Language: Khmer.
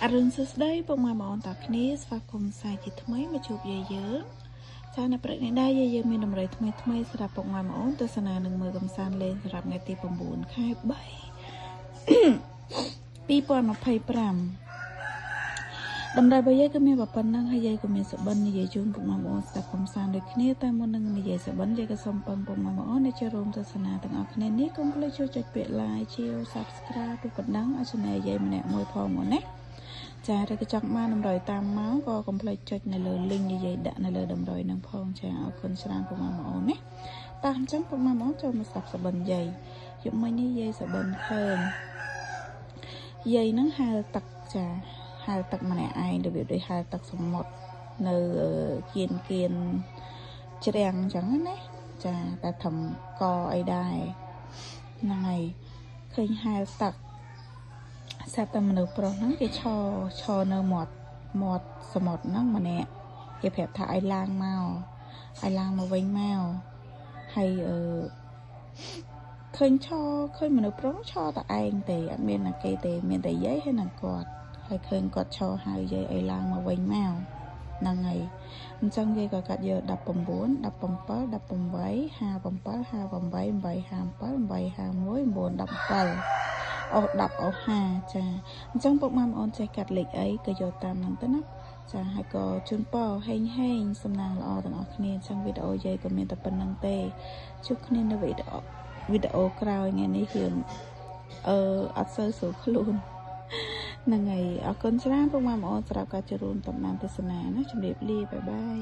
អរុនសួស្តីពុកម៉ែបងប្អូនតាគ្នាស្វាគមន៍សាជាថ្មីមកជួបយាយយើងចានៅព្រឹកនេះដែរយាយយើងមានដំណឹងថ្មីសម្រាប់ពុកម៉ែបងប្អូនទស្សនានឹងមើលកំសាន្តលេងសម្រាប់ថ្ងៃទី9ខែ3 2025ដំណើររបស់យាយក៏មានប៉ុណ្ណឹងហើយយាយក៏មានសុបិននិយាយជូនពុកម៉ែបងប្អូនស្ដាប់កំសាន្តដូចគ្នាតែមុននឹងនិយាយសុបិនយាយក៏សូមពឹងពុកម៉ែបងប្អូនដែលចូលរួមទស្សនាទាំងអស់គ្នានេះកុំភ្លេចចូលចុចពាក្យ like share subscribe ឬក៏ដឹងឲ្យ channel យាយម្នាក់មួយផងមកណាចាឬក៏ចង់បានតម្រុយតាមមកក៏កុំភ្លេចចុចនៅលើ link និយាយដាក់នៅលើតម្រុយនឹងផងចាអរគុណច្រើនពុកម៉ែបងប្អូនណាតាមអញ្ចឹងពុកម៉ែបងប្អូនចូលមកស្ដាប់សុបិនយាយយប់មិញនេះយាយសុបិនឃើញយាយនឹងហែលទឹកចាហែលទឹកម្នាក់ឯងរបៀបដូចហែលទឹកសមុទ្រនៅគៀនច្រាំងអញ្ចឹងណាចាតែធំកអីដែរហ្នឹងហើយឃើញហែលទឹកស្រាប់តែមនុស្សប្រុសហ្នឹងគេឈរនៅមាត់សមុទ្រហ្នឹងម្នាក់គេប្រាប់ថាឲ្យឡើងមកវិញមកហើយឃើញមនុស្សប្រុសឈរតែឯងទេអត់មានគេទេមានតែយាយហើយនឹងគាត់ហើយឃើញគាត់ឈរហៅយាយឲ្យឡើងមកវិញមកហ្នឹងហើយអញ្ចឹងយាយក៏កាត់យក19 17 18 57 58 8 57 8 51 9 17អូ10អូ5ចាអញ្ចឹងពុកម៉ែបងប្អូនចេះកាត់លេខអីក៏យកតាមហ្នឹងទៅណាចាហើយក៏ជូនពរហេងសំណាងល្អទាំងអស់គ្នាអញ្ចឹងវីដេអូយាយក៏មានតែប៉ុណ្្នឹងទេជួបគ្នានៅវីដេអូក្រោយថ្ងៃនេះរឿងអត់សូវស្រួលខ្លួនហ្នឹងហើយអរគុណច្រើនពុកម៉ែបងប្អូនសម្រាប់ការចូលរួមតាមដានទស្សនាណាជម្រាបលាបាយបាយ